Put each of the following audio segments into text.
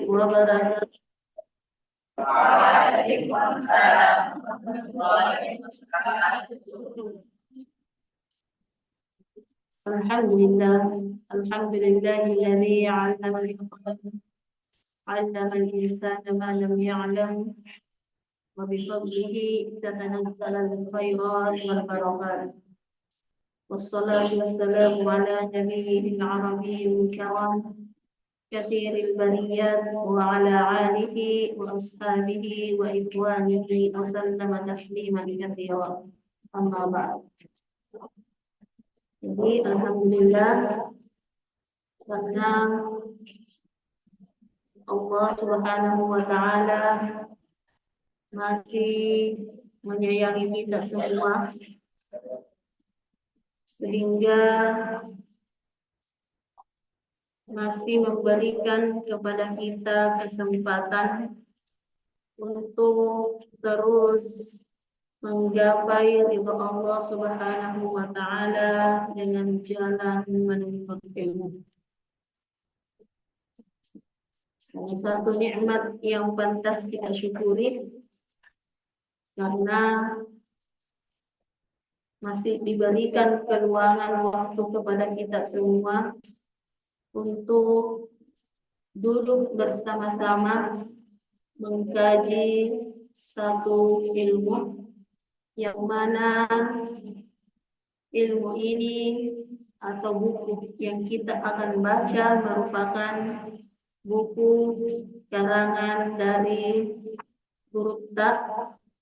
wabarakatuh. Waalaikumsalam warahmatullahi wabarakatuh. Alhamdulillah, alhamdulillahilladzi 'allama al-insana ma lam ya'lam wa bi fadlihi tatanazzalu al-khairat wal barakat. Wassalatu wassalamu ala nabiyyil arabiyyil karam katsiril bariyat wa ala alihi wa ashabihi wa ikhwanihi wa sallama tasliman katsiran. Amma ba'd. Jadi alhamdulillah karena Allah Subhanahu wa taala masih menyayangi kita semua sehingga masih memberikan kepada kita kesempatan untuk terus menggapai ridha Allah Subhanahu wa taala dengan jalan menuntut ilmu. Salah satu nikmat yang pantas kita syukuri karena masih diberikan keluangan waktu kepada kita semua untuk duduk bersama-sama mengkaji satu ilmu yang mana ilmu ini atau buku yang kita akan baca merupakan buku karangan dari Guru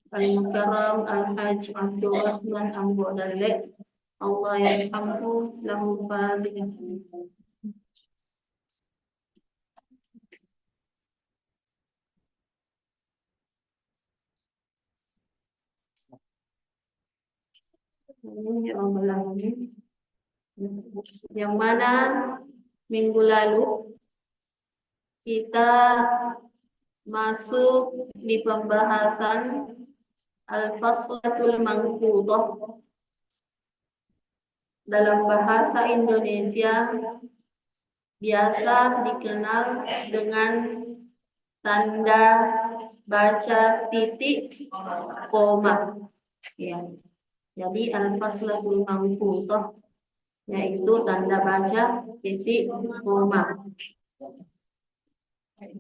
Al-Mukarram Al-Hajj Abdul Rahman Ambo Dalle. Allah yarhamhu lahu fadhilah. Yang mana minggu lalu kita masuk di pembahasan Al-Faslatul Manqudhah. Dalam bahasa Indonesia biasa dikenal dengan tanda baca titik koma. Ya. Jadi Al-Faslatul Manqudhah yaitu tanda baca titik koma.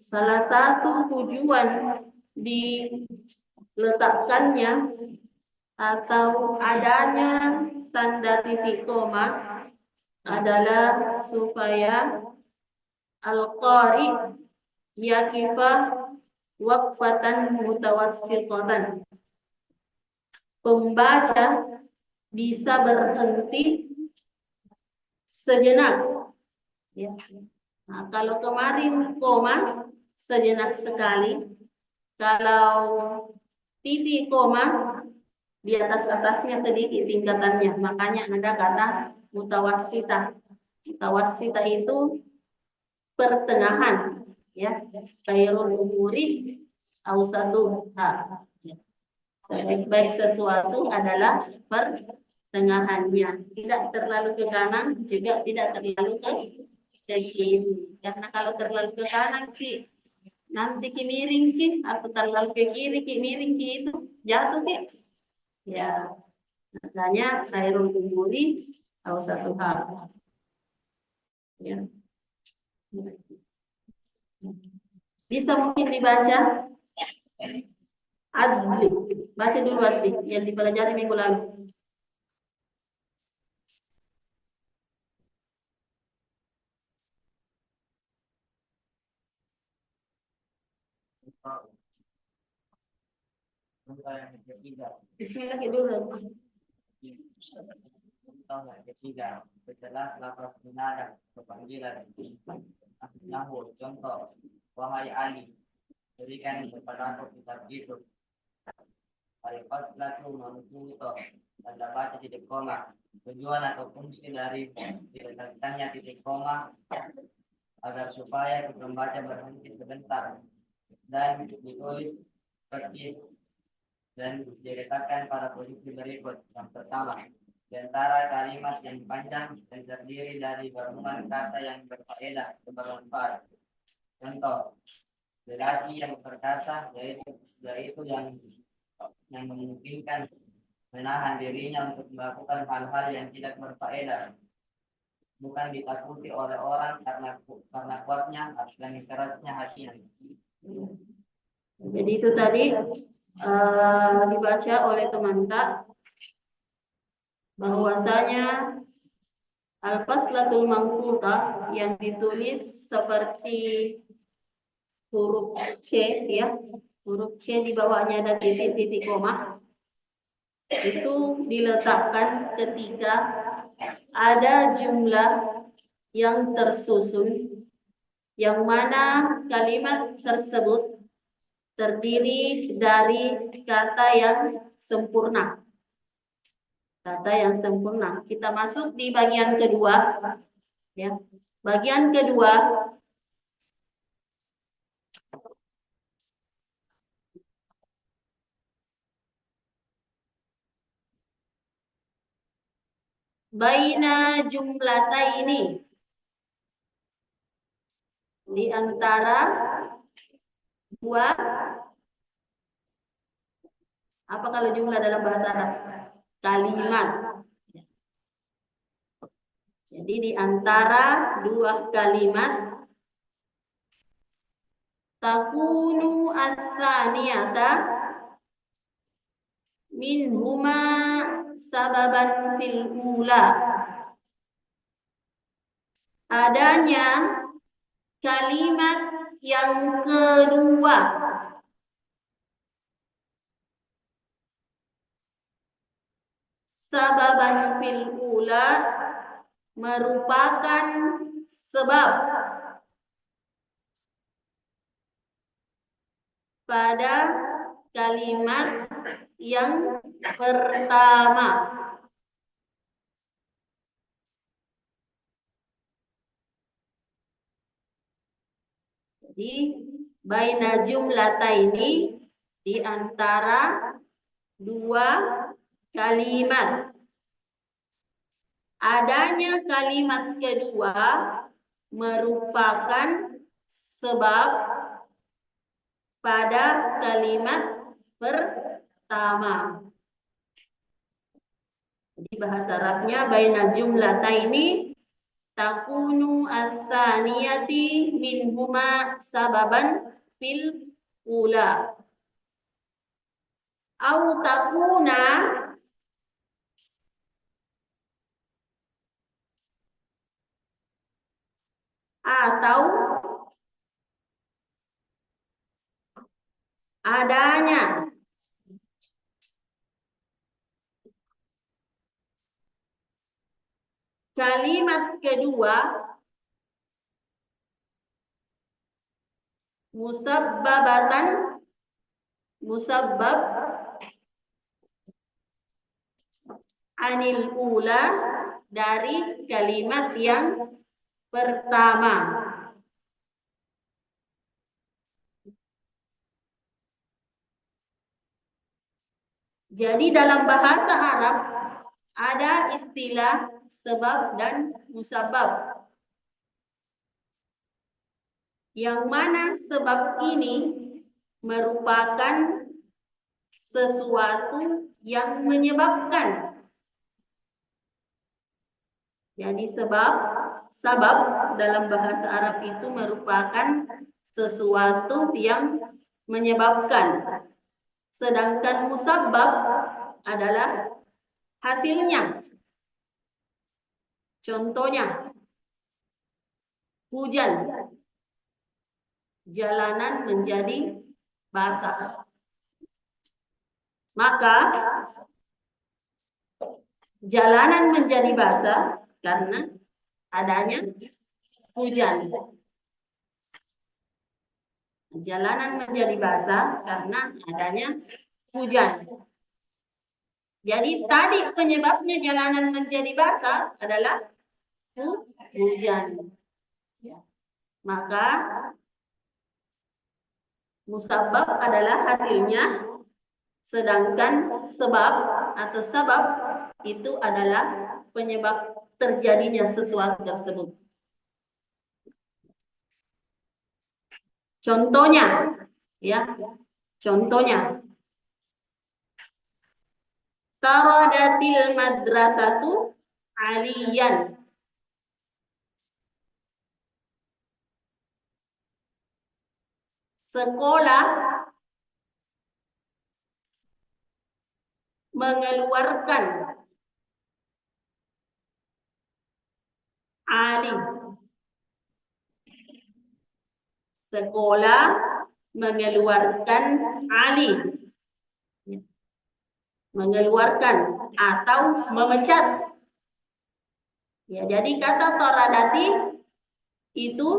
Salah satu tujuan diletakkannya atau adanya tanda titik koma adalah supaya al-qari yakifa waqfatan mutawassitatan. Pembaca bisa berhenti sejenak. Ya. Nah, kalau kemarin koma sejenak sekali, kalau titik koma di atasnya sedikit tingkatannya, makanya ada kata mutawassitah. Mutawassitah itu pertengahan, ya. Khairul umuri awsatuha. Sebaik-baik sesuatu adalah pertengahannya, tidak terlalu ke kanan, juga tidak terlalu ke kiri. Karena kalau terlalu ke kanan ki nanti ki miring ki, atau terlalu ke kiri ki miring ki itu jatuh ki. Ya, makanya khairul umuri awsatuha. Ya. Bisa mungkin dibaca Adli. Baca dulu Adli yang dipelajari minggu lalu. Bismillah dulu. Yang ketiga, setelah lafaz bina dan panggilan nahu contoh, wahai Ali, berikan kepada aku kitab itu. Al-faslatu manqudhah, tanda baca titik koma. Tujuan atau fungsi dari diletakkannya titik koma agar supaya pembaca berhenti sebentar dan ditulis tertib dan diletakkan pada posisi berikut. Yang pertama, di antara kalimat yang panjang dan terdiri dari gabungan kata yang berfaedah dan bermanfaat. Contoh, lelaki yang perkasa yaitu yang memungkinkan menahan dirinya untuk melakukan hal-hal yang tidak berfaedah, bukan ditakuti oleh orang karena kuatnya dan kerasnya hatinya. Jadi itu tadi dibaca oleh teman tak bahwasanya al-faslatul mangkutah yang ditulis seperti huruf C ya, huruf C di bawahnya ada titik-titik koma, itu diletakkan ketika ada jumlah yang tersusun yang mana kalimat tersebut terdiri dari kata yang sempurna. Kata yang sempurna. Kita masuk di bagian kedua. Ya. Bagian kedua baina jumlataini, di antara dua, apa kalau jumlah dalam bahasa Arab? Kalimat. Jadi di antara dua kalimat takunu as-saniyata minhuma sababan fil ula. Adanya kalimat yang kedua sababan fil ula merupakan sebab pada kalimat yang pertama. Jadi baina jumlataini, di antara dua kalimat. Adanya kalimat kedua merupakan sebab pada kalimat pertama. Jadi bahasa Arabnya baina jumlataini takunu as-saniyati minhuma sababan fil ula. Au takuna atau adanya kalimat kedua musabbab anil ula, dari kalimat yang pertama. Jadi dalam bahasa Arab ada istilah sebab dan musabbab. Yang mana sebab ini merupakan sesuatu yang menyebabkan. Jadi sabab dalam bahasa Arab itu merupakan sesuatu yang menyebabkan. Sedangkan musabbab adalah hasilnya. Contohnya, hujan, jalanan menjadi basah. Maka jalanan menjadi basah karena adanya hujan. Jalanan menjadi basah karena adanya hujan. Jadi tadi penyebabnya jalanan menjadi basah adalah hujan. Maka musabbab adalah hasilnya, sedangkan sebab atau sabab itu adalah penyebab terjadinya sesuatu tersebut. Contohnya, ya, contohnya, taradatil madrasatu aliyan. Sekolah mengeluarkan Ali. Sekolah mengeluarkan Ali. Mengeluarkan atau memecat. Ya, jadi kata toradati itu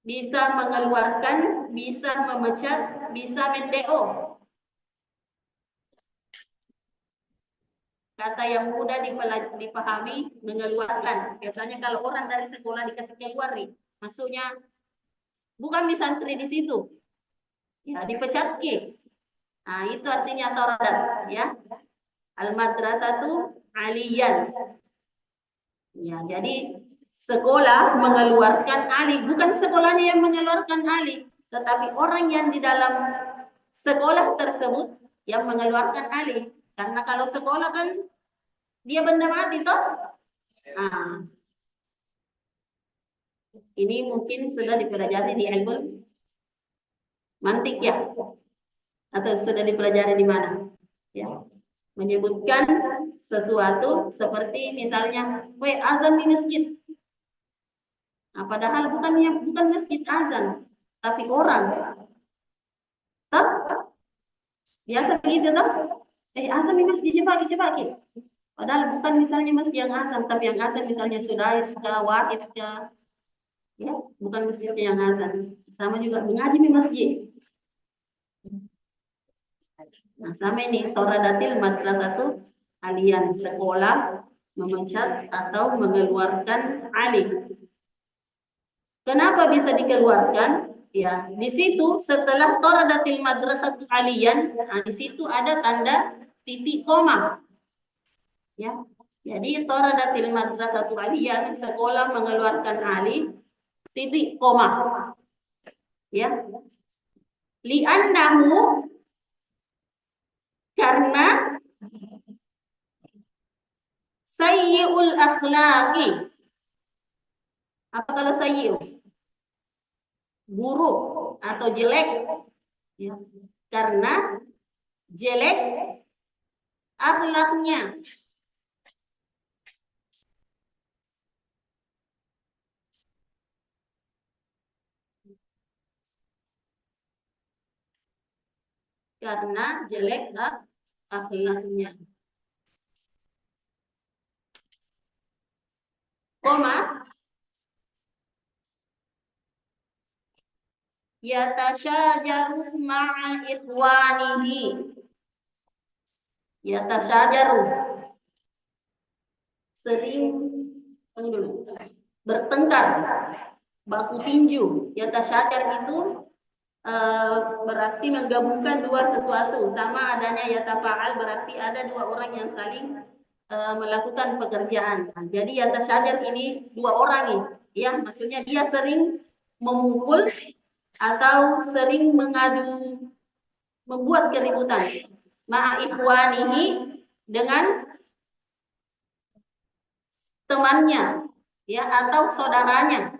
bisa mengeluarkan, bisa memecat, bisa mendeo. Kata yang mudah dipahami, mengeluarkan. Biasanya kalau orang dari sekolah dikasih keluar nih, maksudnya bukan disantri di situ, ya dipecat ke. Nah, itu artinya toradat, ya. Al-madrasatu aliyan. Ya, jadi sekolah mengeluarkan Ali, bukan sekolahnya yang mengeluarkan Ali, tetapi orang yang di dalam sekolah tersebut yang mengeluarkan Ali. Karena kalau sekolah kan dia benda mati toh. Nah, ini mungkin sudah dipelajari di ilmu mantik ya, atau sudah dipelajari di mana? Ya, menyebutkan sesuatu seperti misalnya, azan di masjid. Nah, padahal bukan masjid azan, tapi orang. Toh? Biasa begitu toh? Azan di masjid cepat. Padahal bukan misalnya masjid yang azan, tapi yang azan misalnya Sudais ke Wahid ke, ya, bukan masjid yang azan. Sama juga mengaji di masjid. Nah, sama ini toradatil madrasatu alian, sekolah memecat atau mengeluarkan alih. Kenapa bisa dikeluarkan? Ya, di situ setelah toradatil madrasatu alian, nah, di situ ada tanda titik koma. Ya, jadi toradatil madrasatu alian, sekolah mengeluarkan alih, titik koma. Ya, li'annahu, karena sayyi'ul akhlaqi. Apa kalau sayyi'u? Buruk atau jelek. Ya. Karena jelek akhlaknya. Karena jelek akhlaknya. Koma, yatasyajaru ma'a ikhwanihi. Yatasyajaru, sering bertengkar, baku tinju. Yatasyajar itu berarti menggabungkan dua sesuatu, sama adanya yatafa'al berarti ada dua orang yang saling melakukan pekerjaan. Nah, jadi yatasyajar ini dua orang nih, ya, maksudnya dia sering memukul atau sering mengadu, membuat keributan. Ma'ikhwanihi, dengan temannya, ya, atau saudaranya.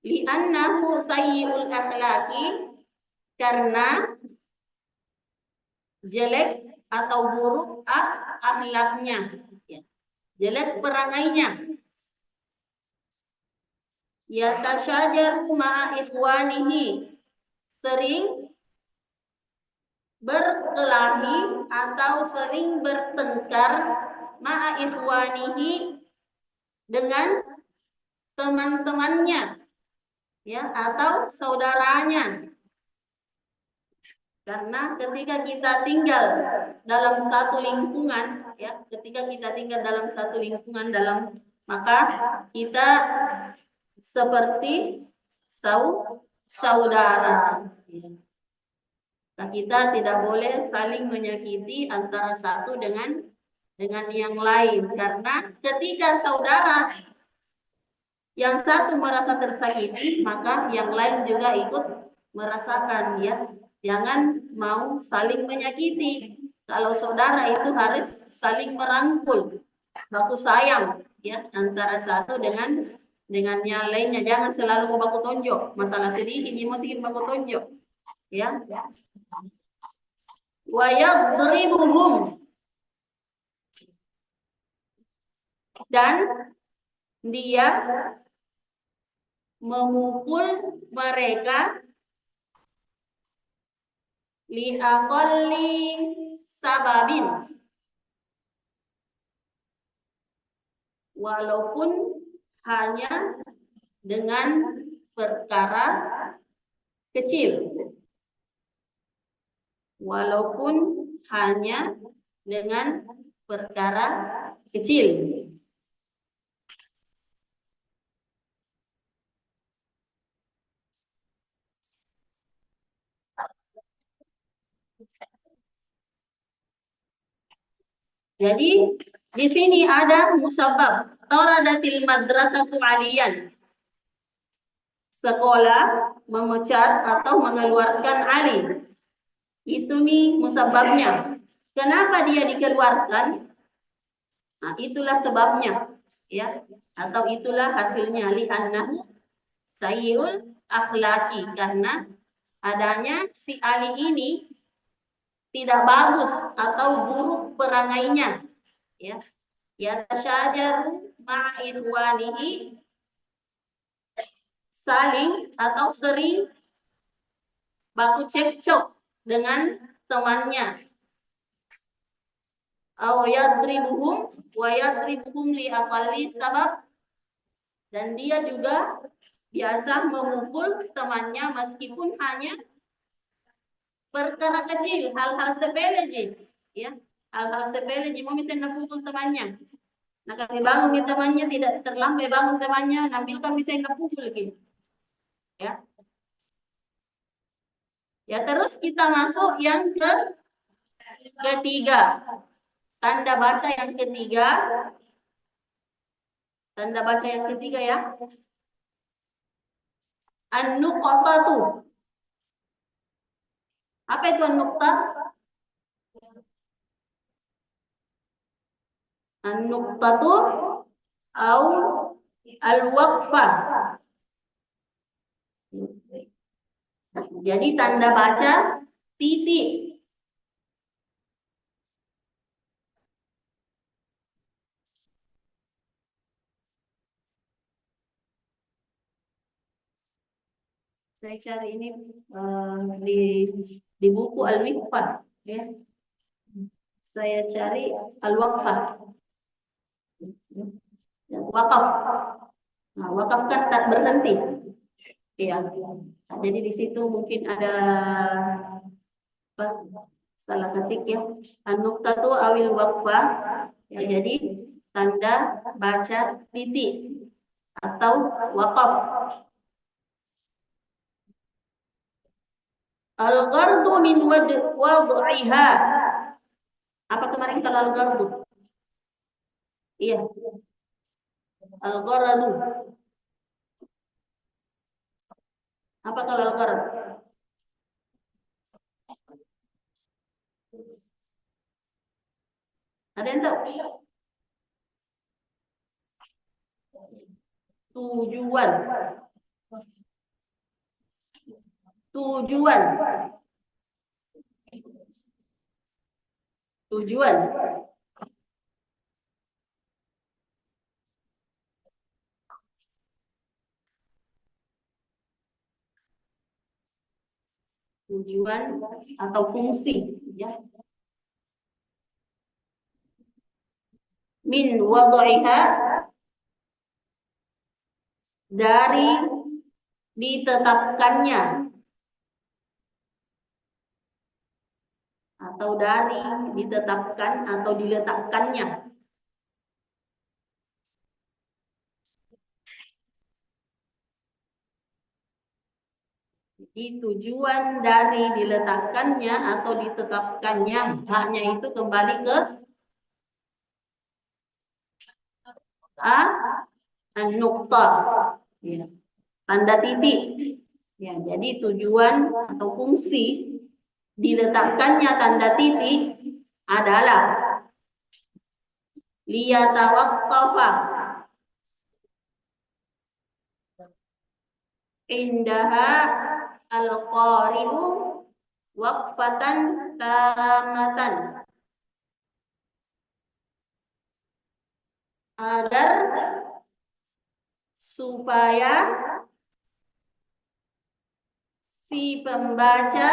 Li'annahu sayyi'ul akhlaqi, karena jelek atau buruk akhlaknya, ya, jelek perangainya. Yatasyajaru ma'a ikhwanihi, sering berkelahi atau sering bertengkar ma'a ikhwanihi, dengan teman-temannya, ya, atau saudaranya. Karena ketika kita tinggal dalam satu lingkungan, ya, ketika kita tinggal dalam satu lingkungan maka kita seperti saudara. Ya. Kita tidak boleh saling menyakiti antara satu dengan yang lain, karena ketika saudara yang satu merasa tersakiti, maka yang lain juga ikut merasakan, ya. Jangan mau saling menyakiti. Kalau saudara itu harus saling merangkul, baku sayang, ya, antara satu dengan yang lainnya. Jangan selalu baku tonjok. Masalah sedikit ini mesti baku tonjok, ya. Wa yadribuhum, dan dia memukul mereka li'aqalli sababin, walaupun hanya dengan perkara kecil, walaupun hanya dengan perkara kecil. Jadi di sini ada musabab, toradatil madrasatu aliyan, sekolah memecat atau mengeluarkan Ali. Itu nih musababnya. Kenapa dia dikeluarkan? Nah, itulah sebabnya, ya. Atau itulah hasilnya, li'annahu sayyi'ul akhlaki, karena adanya si Ali ini tidak bagus atau buruk perangainya, ya. Ya tasyajaru ma'irwanihi, saling atau sering baku cekcok dengan temannya. Aw yadribuhum wa yadribuhum li aqalli sabab, dan dia juga biasa memukul temannya meskipun hanya perkara kecil, hal-hal sepele je, ya. Hal-hal sepele je, mau misalnya pukul temannya. Nah, kasih bangun temannya, tidak terlambat bangun temannya, nampilkan misalnya pukul gitu. Ya. Ya, terus kita masuk yang ketiga. Tanda baca yang ketiga. Tanda baca yang ketiga, ya. An-nuqtatu. Apa itu an-nuqtah? An-nuqtatu au al-waqfah. Jadi tanda baca titik. Saya cari ini di buku Al-Waqfah, ya. Saya cari Al-Waqfah. Wakaf. Nah, wakaf kan tak berhenti. Ya. Nah, jadi di situ mungkin ada apa? Salah ketik, ya. An-nuqtatu awil waqfah. Ya, jadi tanda baca titik atau wakaf. Al-ghardu min wad'iha. Apa kemarin kalau al-ghardu? Iya. Al-ghardu. Apa kalau al-ghardu? Ada yang tahu? Tujuan. Tujuan. Tujuan. Tujuan atau fungsi, ya. Min wad'iha, dari ditetapkannya, atau dari ditetapkan atau diletakkannya. tujuan dari diletakkannya atau ditetapkannya haknya itu kembali ke an-nuqtah, ya, tanda titik. Ya, jadi tujuan atau fungsi diletakkannya tanda titik adalah liyatawaqqafa indaha al-qari'u waqfatan tamatan, agar supaya si pembaca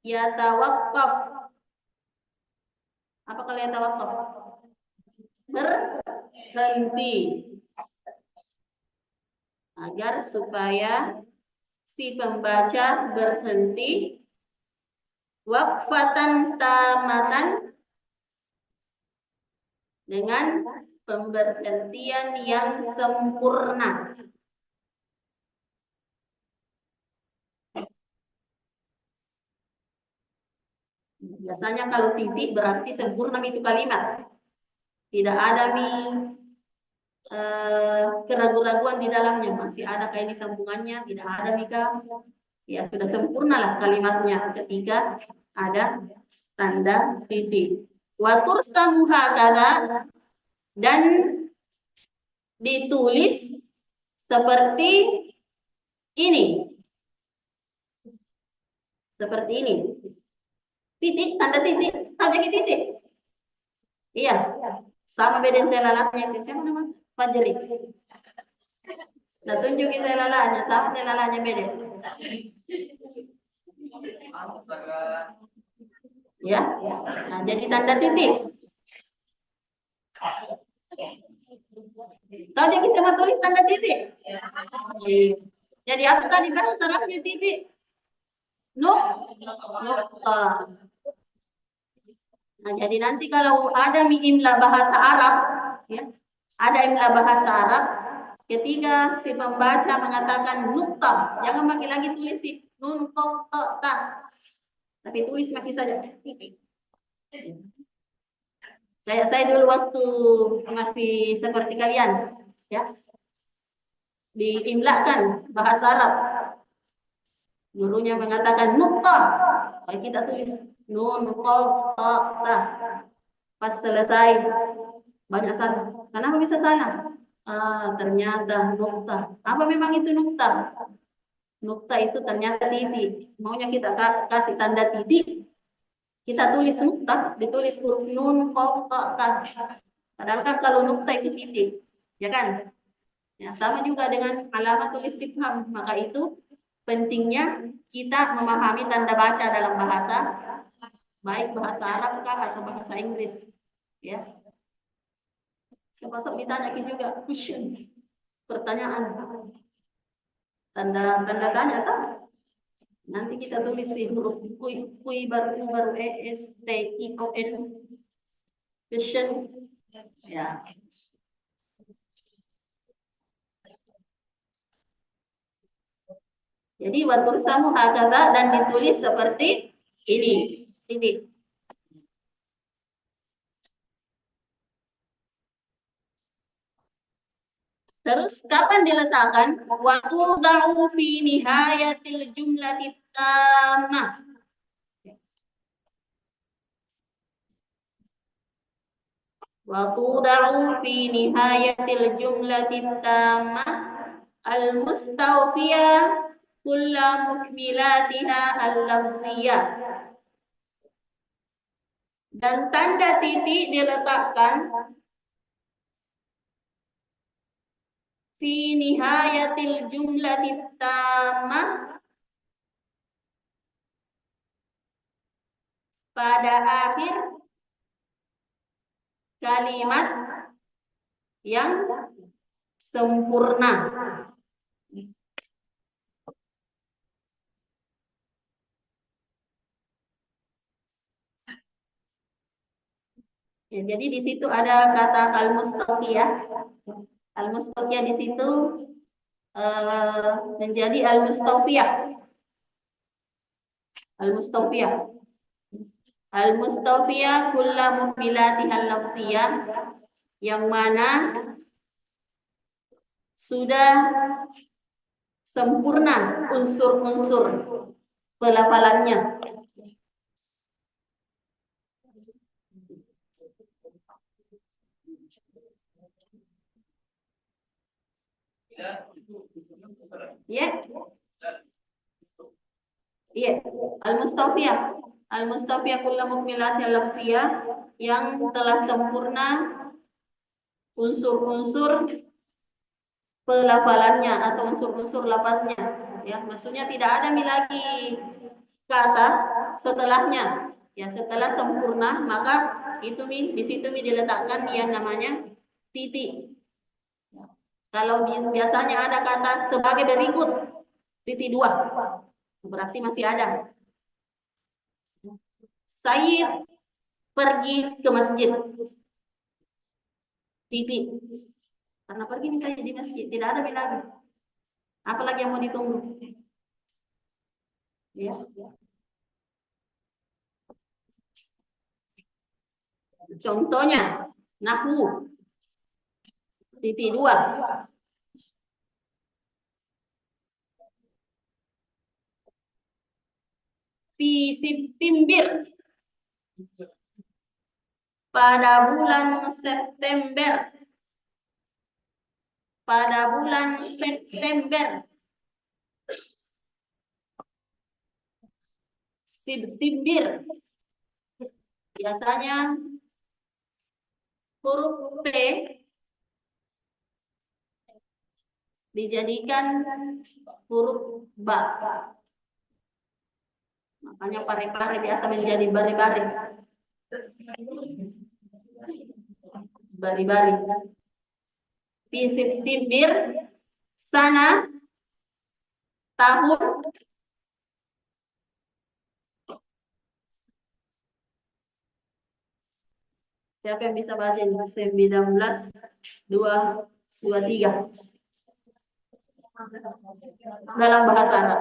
yatawaqqaf. Apa kalau yatawaqqaf? Berhenti. Agar supaya si pembaca berhenti waqfatan tamatan, dengan pemberhentian yang sempurna. Biasanya kalau titik berarti sempurna itu kalimat. Tidak ada keraguan-raguan di dalamnya, masih ada kayak sambungannya, tidak ada mika. Ya sudah sempurnalah kalimatnya ketika ada tanda titik. Wa tursamu hakadha, dan ditulis seperti ini. Seperti ini. Titik, tanda titik, tanda titik. Iya, sama beda telalanya itu. Siapa nama? Fajri. Nah, tunjuk telalanya, sama telalanya beda. Ya, nah, jadi tanda titik. Tahu jadi bisa tulis tanda titik? Jadi apa tadi bahasa Arabnya titik? Nukta. Nah, jadi nanti kalau ada imla bahasa Arab, ya, ada imla bahasa Arab, ketika si pembaca mengatakan nukta, jangan pakai lagi tulis si nun ta, tapi tulis pakai saja titik. Kayak saya dulu waktu masih seperti kalian, ya, diimlakan bahasa Arab, gurunya mengatakan nukta, kalau kita tulis nun ta. Pas selesai banyak salah. Kenapa bisa salah? Ternyata nukta. Apa memang itu nukta? Nukta itu ternyata titik. Maunya kita kasih tanda titik, kita tulis nukta, ditulis huruf nun, qaf, ta. Padahal kan kalau nukta itu titik, ya kan? Ya, sama juga dengan alamat tulis istifham. Maka itu pentingnya kita memahami tanda baca dalam bahasa, baik bahasa Arab kah atau bahasa Inggris. Ya, siapa tahu ditanya juga question, pertanyaan, tanda tanya kan? Nanti kita tulis huruf kui baru s t i o n, question. Ya. Jadi watursamu hakadha, dan ditulis seperti ini. Titik. Terus kapan diletakkan? Waktu da'u fi nihayatil jumlatit tammah. Waktu da'u fi nihayatil jumlatit tammah al-mustawfiyah kulla mukmilatiha al-lafziyah. Dan tanda titik diletakkan fi nihayatil jumlatit tammah, pada akhir kalimat yang sempurna. Ya, jadi di situ ada kata al-mustaqiyah. Al-mustaqiyah di situ menjadi al-mustawfiyah. Al-mustawfiyah. Al-mustawfiyah kulla muhbilatiha al-lafziyah, yang mana sudah sempurna unsur-unsur pelafalannya. Ya. Iya, al-mustawfiyah. Al-mustawfiyah kullu mukmilat al-lafziyah, yang telah sempurna unsur-unsur pelafalannya atau unsur-unsur lafaznya. Ya, maksudnya tidak ada lagi kata setelahnya. Ya, setelah sempurna maka itu di situ diletakkan yang namanya titik. Kalau biasanya ada kata sebagai berikut titik 2, berarti masih ada. Sayyid pergi ke masjid. Titik. Karena pergi misalnya di masjid, tidak ada lagi. Apalagi yang mau ditunggu? Ya. Contohnya, nahwu. Titik 2. Fi September. Pada bulan September. Pada bulan September. September. Biasanya huruf P dijadikan huruf ba. Makanya pare-pare biasa menjadi bare-bare. Bari-bari. Fi September sana tahun siapa yang bisa baca 1923 dalam bahasa Arab.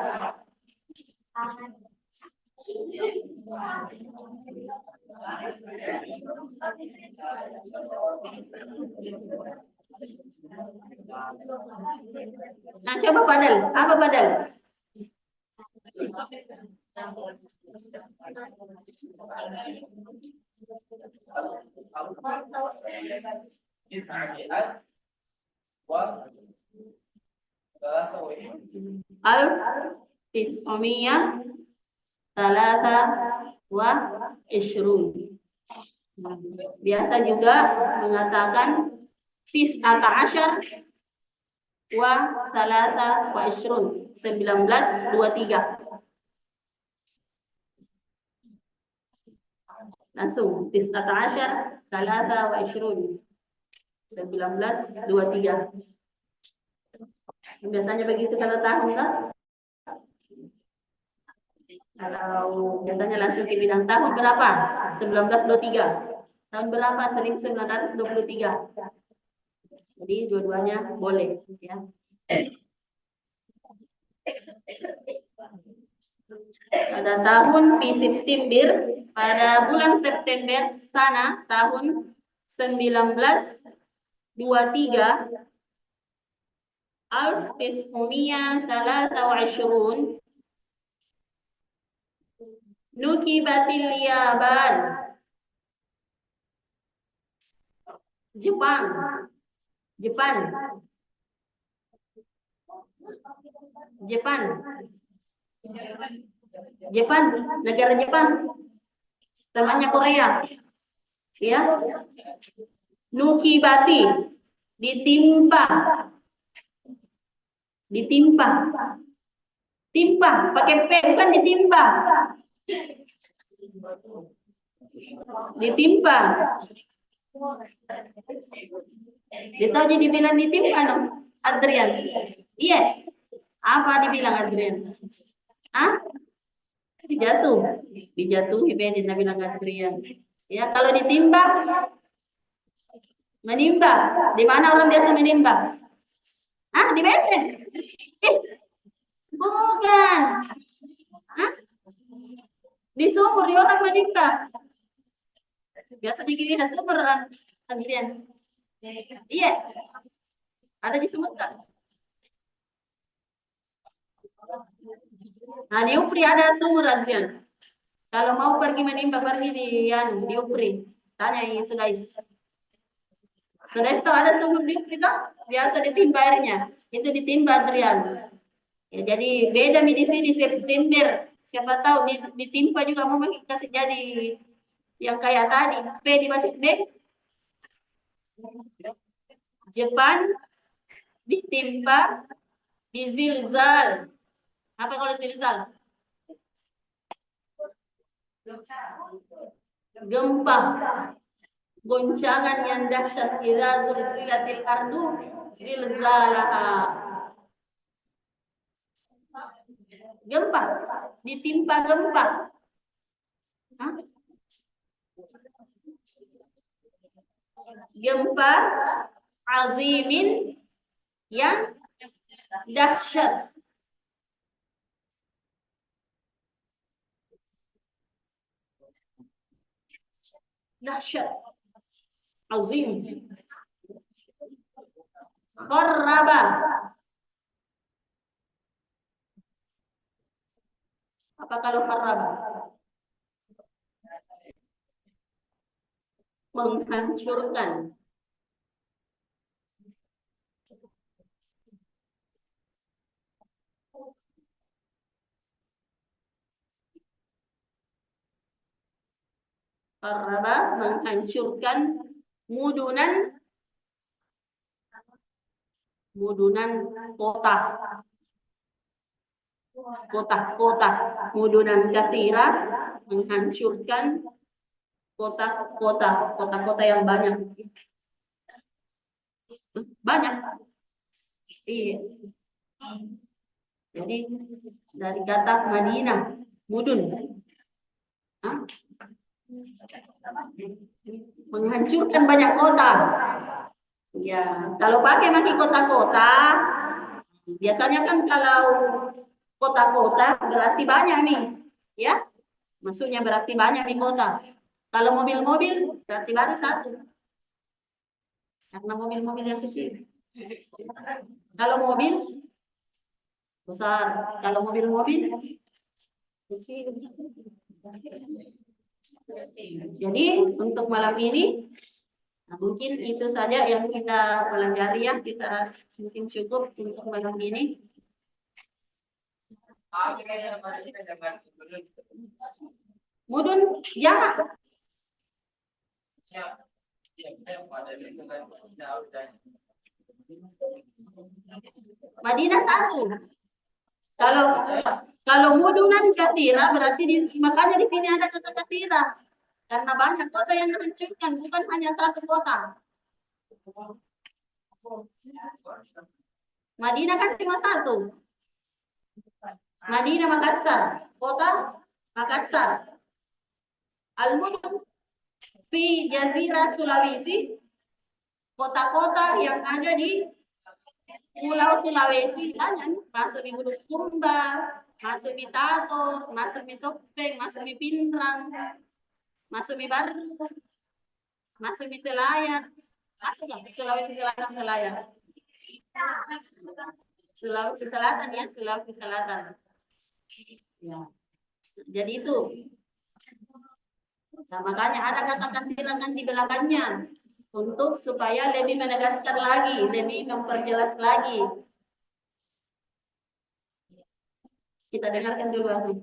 Nah, coba padal. Apa padal? Al-Tis'omiyah Talata wa Ishrun. Biasa juga mengatakan Tis'ata Asyar wa Talata wa Ishrun. 1923. Langsung Tis'ata Asyar Talata wa Ishrun. 1923. Biasanya begitu kalau tahun kan? Kalau biasanya langsung ke bidang tahun berapa? 1923. Tahun berapa? 1923. Jadi dua-duanya boleh, ya. Pada tahun di September, pada bulan September sana tahun 1923, Al-Tis'umiyah Salasa wa Ishrun, Nukibatil Yaban, Jepang, negara Jepang, temannya Korea, ya. Nukibati, ditimpa, pakai P bukan ditimpa. Ditimpa. Dia tahu jadi bilang ditimpa no, Adrian. Iya. Apa dibilang Adrian? Ah? Dijatuhi Bedin bilang Adrian. Ya, kalau ditimpa menimba. Di mana orang biasa menimba? Ah, di WC. Bukan. Hah? Di sumur ya orang menimba. Biasanya gini di sumur kan, Adrian. Iya, ada di sumur kan? Nah, di Upri ada sumur, Adrian. Kalau mau pergi menimba, pergi di Upri. Tanya yang Sudais. Sudais tahu ada sumur di Upri toh? Biasa ditimba airnya. Itu ditimba, Adrian. Ya, jadi beda di sini September. Siapa tahu ditimpa juga mau kasih jadi yang kayak tadi. P dimasuk B. Jepang ditimpa di zilzal. Apa kalau zilzal? Gempa. Goncangan yang dahsyat idza zulzilatil ardu zilzalaha. Gempa, ditimpa gempa. Hah? Gempa azimin yang dahsyat. Dahsyat. Azim. Kharraba. Apa kalau kharraba? Menghancurkan. Kharraba menghancurkan mudunan kota. Kota-kota mudunan katsira menghancurkan kota-kota yang banyak. Banyak. Iya. Jadi dari kata Madinah, mudun. Hah? Menghancurkan banyak kota. Ya, kalau pakai maki kota-kota, biasanya kan kalau kota-kota berarti banyak nih, ya. Maksudnya berarti banyak di kota. Kalau mobil-mobil berarti baru satu. Karena mobil-mobil yang kecil. Kalau mobil besar, kalau mobil-mobil kecil. Jadi untuk malam ini mungkin itu saja yang kita pelajari ya. Kita mungkin cukup untuk malam ini. Mudun ya. Madinah satu. Kalau mudunan katira berarti makanya di sini ada kata katira. Karena banyak kota yang dihancurkan, bukan hanya satu kota. Madinah kan cuma satu. Madinah Makassar, kota Makassar. Al-Mudun di Jazirah Sulawesi, kota-kota yang ada di Pulau Sulawesi banyak, masuk di Bulukumba, masuk di Tato, masuk di Sopeng, masuk di Pindrang, masuk di Baru, masuk di Selayar, masuk nggak Sulawesi Selatan Selayar? Sulawesi Selatan ya, Sulawesi Selatan. Ya. Jadi itu. Nah, makanya ada kata-kata bilangan di belakangnya untuk supaya lebih menegaskan lagi, lebih memperjelas lagi. Kita dengarkan dulu Asyik.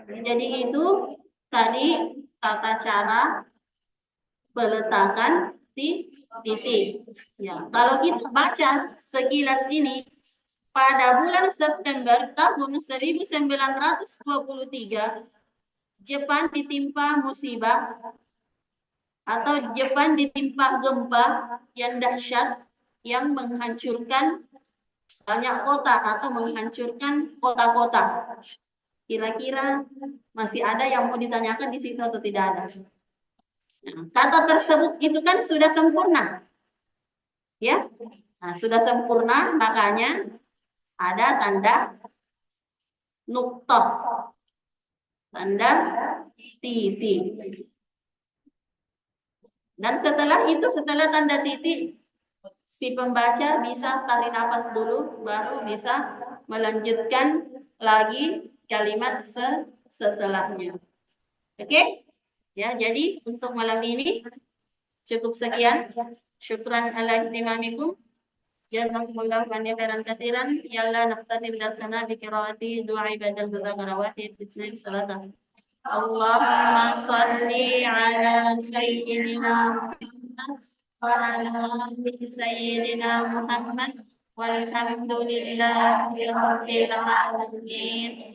Jadi itu tadi tata cara peletakan titik. Ya, kalau kita baca sekilas ini, pada bulan September tahun 1923, Jepang ditimpa musibah atau Jepang ditimpa gempa yang dahsyat yang menghancurkan banyak kota atau menghancurkan kota-kota. Kira-kira masih ada yang mau ditanyakan di situ atau tidak ada? Nah, kata tersebut itu kan sudah sempurna, ya. Nah, sudah sempurna, makanya ada tanda nuktoh, tanda titik. Dan setelah itu, setelah tanda titik, si pembaca bisa tarik nafas dulu, baru bisa melanjutkan lagi kalimat setelahnya. Oke? Ya, jadi untuk malam ini cukup sekian. Syukran ala ihtimamikum. Jazakumullah khairan katsiran. Yalla naqtadi bilasana bi qiraati du'a ibadal mudzakarati fitnah salatah. Allahumma shalli ala sayyidina Muhammad wa ala ali sayyidina Muhammad walhamdulillahi rabbil alamin.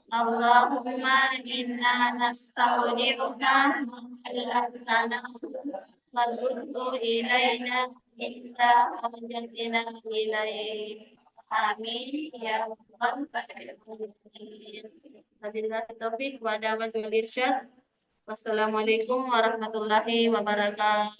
Allahumma inna nasta'udiruka al-ahtana waruddu ilayna inna hajatina ilayhi. Amin ya rabbal alamin. Wabillahi taufiq wa hidayah wal irsyad. Wassalamualaikum warahmatullahi wabarakatuh.